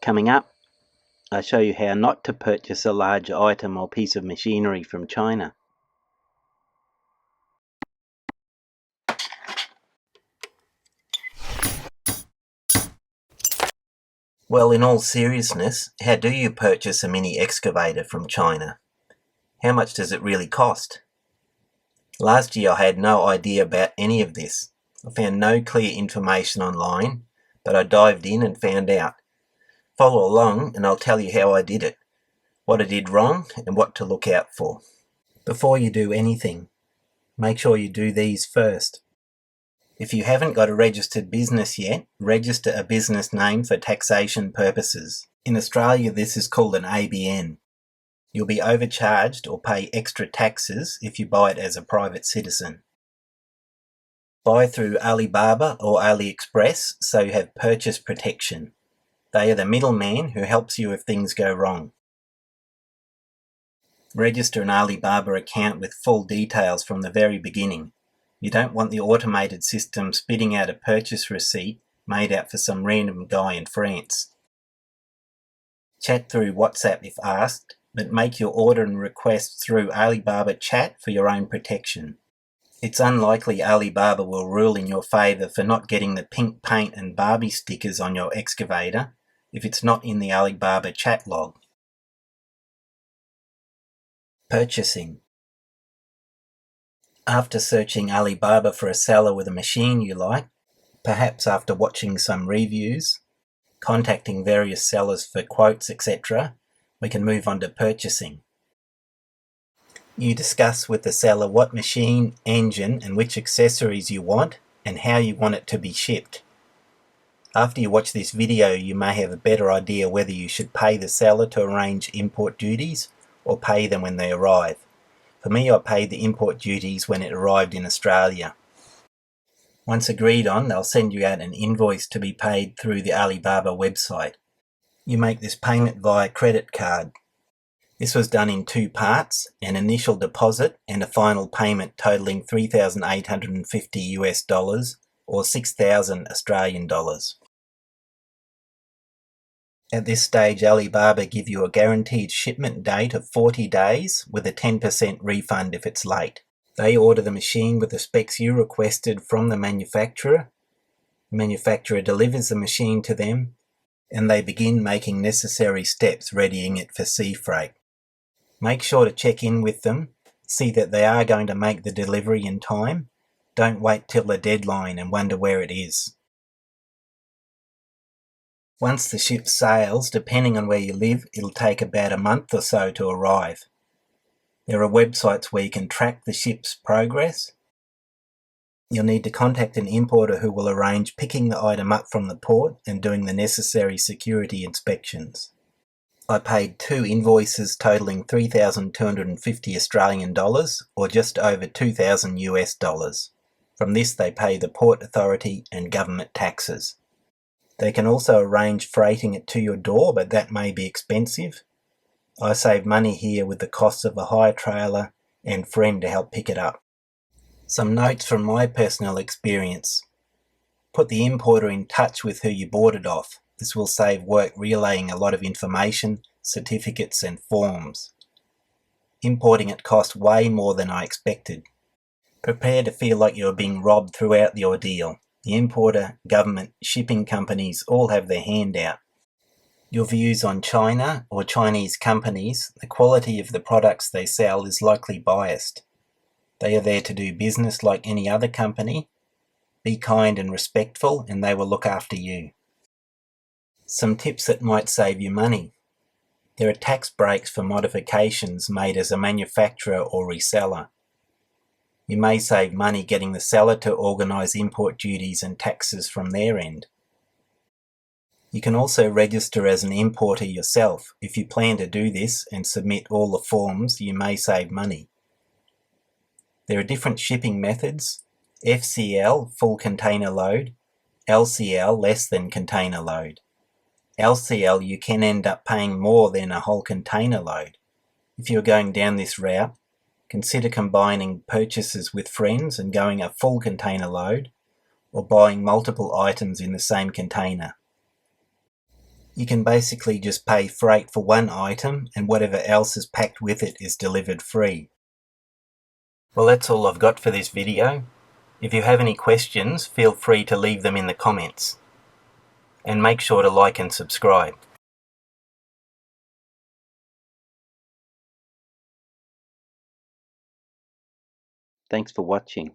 Coming up, I show you how not to purchase a large item or piece of machinery from China. Well, in all seriousness, how do you purchase a mini excavator from China? How much does it really cost? Last year I had no idea about any of this. I found no clear information online, but I dived in and found out. Follow along and I'll tell you how I did it, what I did wrong and what to look out for. Before you do anything, make sure you do these first. If you haven't got a registered business yet, register a business name for taxation purposes. In Australia this is called an ABN. You'll be overcharged or pay extra taxes if you buy it as a private citizen. Buy through Alibaba or AliExpress so you have purchase protection. They are the middleman who helps you if things go wrong. Register an Alibaba account with full details from the very beginning. You don't want the automated system spitting out a purchase receipt made out for some random guy in France. Chat through WhatsApp if asked, but make your order and request through Alibaba chat for your own protection. It's unlikely Alibaba will rule in your favour for not getting the pink paint and Barbie stickers on your excavator if it's not in the Alibaba chat log. Purchasing. After searching Alibaba for a seller with a machine you like, perhaps after watching some reviews, contacting various sellers for quotes, etc., we can move on to purchasing. You discuss with the seller what machine, engine and which accessories you want and how you want it to be shipped. After you watch this video you may have a better idea whether you should pay the seller to arrange import duties or pay them when they arrive. For me, I paid the import duties when it arrived in Australia. Once agreed on, they'll send you out an invoice to be paid through the Alibaba website. You make this payment via credit card. This was done in two parts, an initial deposit and a final payment totaling $3,850 or 6,000 Australian dollars. At this stage, Alibaba give you a guaranteed shipment date of 40 days with a 10% refund if it's late. They order the machine with the specs you requested from the manufacturer. The manufacturer delivers the machine to them and they begin making necessary steps readying it for sea freight. Make sure to check in with them, see that they are going to make the delivery in time. Don't wait till the deadline and wonder where it is. Once the ship sails, depending on where you live, it'll take about a month or so to arrive. There are websites where you can track the ship's progress. You'll need to contact an importer who will arrange picking the item up from the port and doing the necessary security inspections. I paid 2 invoices totaling 3,250 Australian dollars or just over 2,000 US dollars. From this they pay the port authority and government taxes. They can also arrange freighting it to your door, but that may be expensive. I save money here with the costs of a hire trailer and friend to help pick it up. Some notes from my personal experience. Put the importer in touch with who you bought it off. This will save work relaying a lot of information, certificates and forms. Importing it cost way more than I expected. Prepare to feel like you are being robbed throughout the ordeal. The importer, government, shipping companies all have their hand out. Your views on China or Chinese companies, the quality of the products they sell is likely biased. They are there to do business like any other company. Be kind and respectful and they will look after you. Some tips that might save you money. There are tax breaks for modifications made as a manufacturer or reseller. You may save money getting the seller to organise import duties and taxes from their end. You can also register as an importer yourself. If you plan to do this and submit all the forms, you may save money. There are different shipping methods: FCL, full container load, LCL, less than container load. LCL, you can end up paying more than a whole container load. If you're going down this route, consider combining purchases with friends and going a full container load, or buying multiple items in the same container. you can basically just pay freight for one item and whatever else is packed with it is delivered free. Well, that's all I've got for this video. If you have any questions, feel free to leave them in the comments. And make sure to like and subscribe. Thanks for watching.